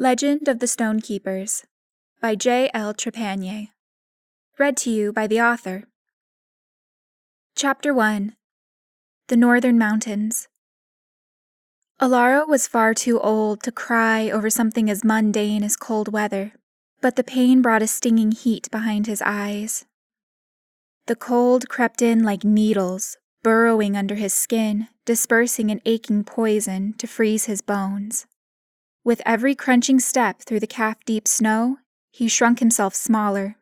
Legend of the Stonekeepers by J.L. Trepanier. Read to you by the author. Chapter 1. The Northern Mountains. Alara was far too old to cry over something as mundane as cold weather, but the pain brought a stinging heat behind his eyes. The cold crept in like needles, burrowing under his skin, dispersing an aching poison to freeze his bones. With every crunching step through the calf-deep snow, he shrunk himself smaller,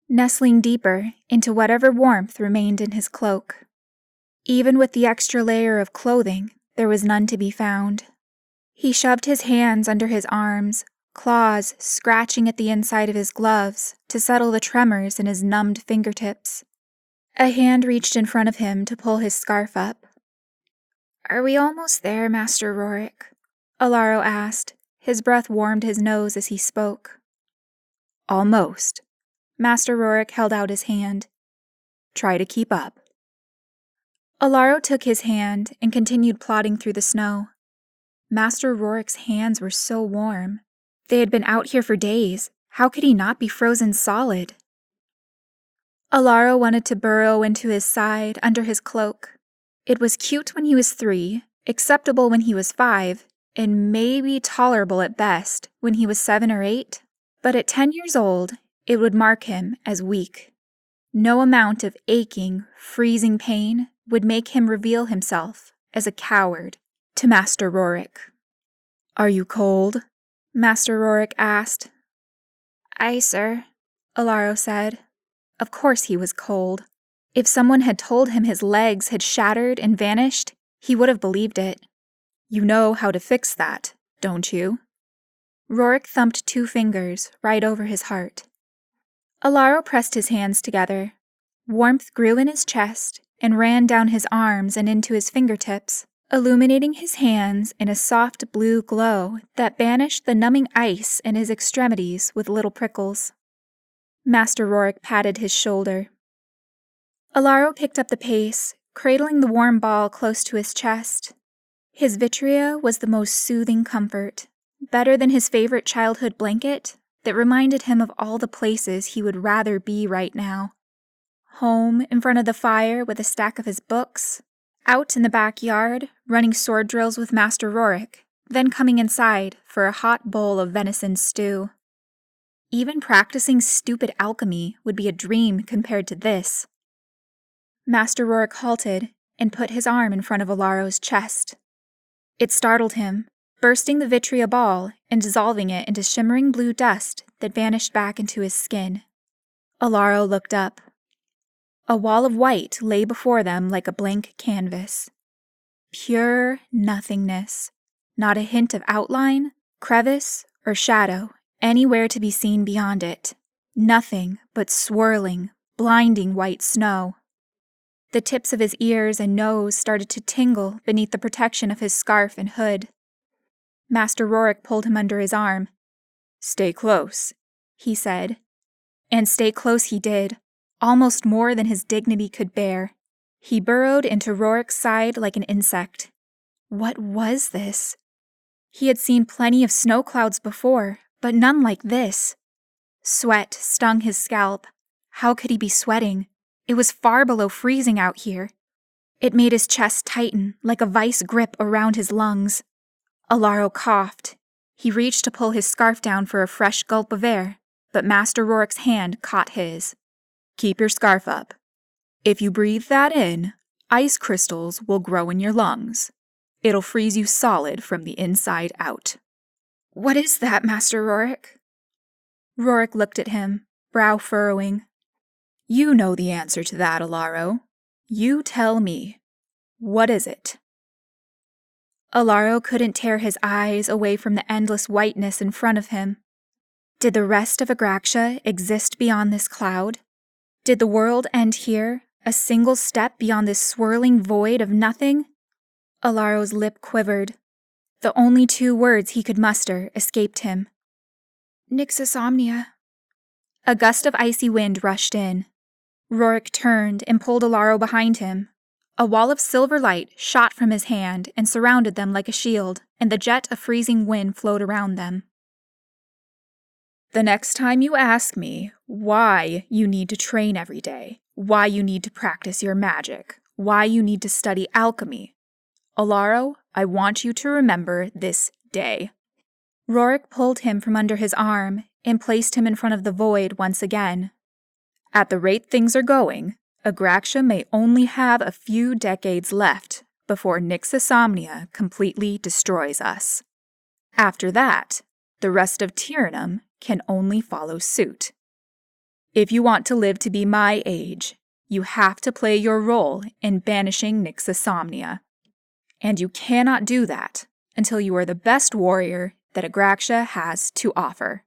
nestling deeper into whatever warmth remained in his cloak. Even with the extra layer of clothing, there was none to be found. He shoved his hands under his arms, claws scratching at the inside of his gloves to settle the tremors in his numbed fingertips. A hand reached in front of him to pull his scarf up. "Are we almost there, Master Rorik?" Alaro asked. His breath warmed his nose as he spoke. "Almost." Master Rorik held out his hand. "Try to keep up." Alaro took his hand and continued plodding through the snow. Master Rorik's hands were so warm. They had been out here for days. How could he not be frozen solid? Alaro wanted to burrow into his side under his cloak. It was cute when he was 3, acceptable when he was 5, and maybe tolerable at best when he was 7 or 8, but at 10 years old, it would mark him as weak. No amount of aching, freezing pain would make him reveal himself as a coward to Master Rorik. "Are you cold?" Master Rorik asked. "Aye, sir," Alaro said. Of course he was cold. If someone had told him his legs had shattered and vanished, he would have believed it. "You know how to fix that, don't you?" Rorik thumped 2 fingers right over his heart. Alaro pressed his hands together. Warmth grew in his chest and ran down his arms and into his fingertips, illuminating his hands in a soft blue glow that banished the numbing ice in his extremities with little prickles. Master Rorik patted his shoulder. Alaro picked up the pace, cradling the warm ball close to his chest. His vitria was the most soothing comfort, better than his favorite childhood blanket that reminded him of all the places he would rather be right now. Home in front of the fire with a stack of his books, out in the backyard running sword drills with Master Rorik, then coming inside for a hot bowl of venison stew. Even practicing stupid alchemy would be a dream compared to this. Master Rorik halted and put his arm in front of Alaro's chest. It startled him, bursting the vitria ball and dissolving it into shimmering blue dust that vanished back into his skin. Alaro looked up. A wall of white lay before them like a blank canvas. Pure nothingness, not a hint of outline, crevice, or shadow anywhere to be seen beyond it. Nothing but swirling, blinding white snow. The tips of his ears and nose started to tingle beneath the protection of his scarf and hood. Master Rorik pulled him under his arm. "Stay close," he said. And stay close he did, almost more than his dignity could bear. He burrowed into Rorik's side like an insect. What was this? He had seen plenty of snow clouds before, but none like this. Sweat stung his scalp. How could he be sweating? It was far below freezing out here. It made his chest tighten like a vice grip around his lungs. Alaro coughed. He reached to pull his scarf down for a fresh gulp of air, but Master Rorik's hand caught his. "Keep your scarf up. If you breathe that in, ice crystals will grow in your lungs. It'll freeze you solid from the inside out." "What is that, Master Rorik?" Rorik looked at him, brow furrowing. "You know the answer to that, Alaro. You tell me. What is it?" Alaro couldn't tear his eyes away from the endless whiteness in front of him. Did the rest of Agraxia exist beyond this cloud? Did the world end here, a single step beyond this swirling void of nothing? Alaro's lip quivered. The only 2 words he could muster escaped him. "Nixus omnia." A gust of icy wind rushed in. Rorik turned and pulled Alaro behind him. A wall of silver light shot from his hand and surrounded them like a shield, and the jet of freezing wind flowed around them. The next time you ask me why you need to train every day, why you need to practice your magic, why you need to study alchemy, Alaro, I want you to remember this day. Rorik pulled him from under his arm and placed him in front of the void once again. At the rate things are going, Agraxia may only have a few decades left before Nixisomnia completely destroys us. After that, the rest of Terranum can only follow suit. If you want to live to be my age, you have to play your role in banishing Nixisomnia. And you cannot do that until you are the best warrior that Agraxia has to offer.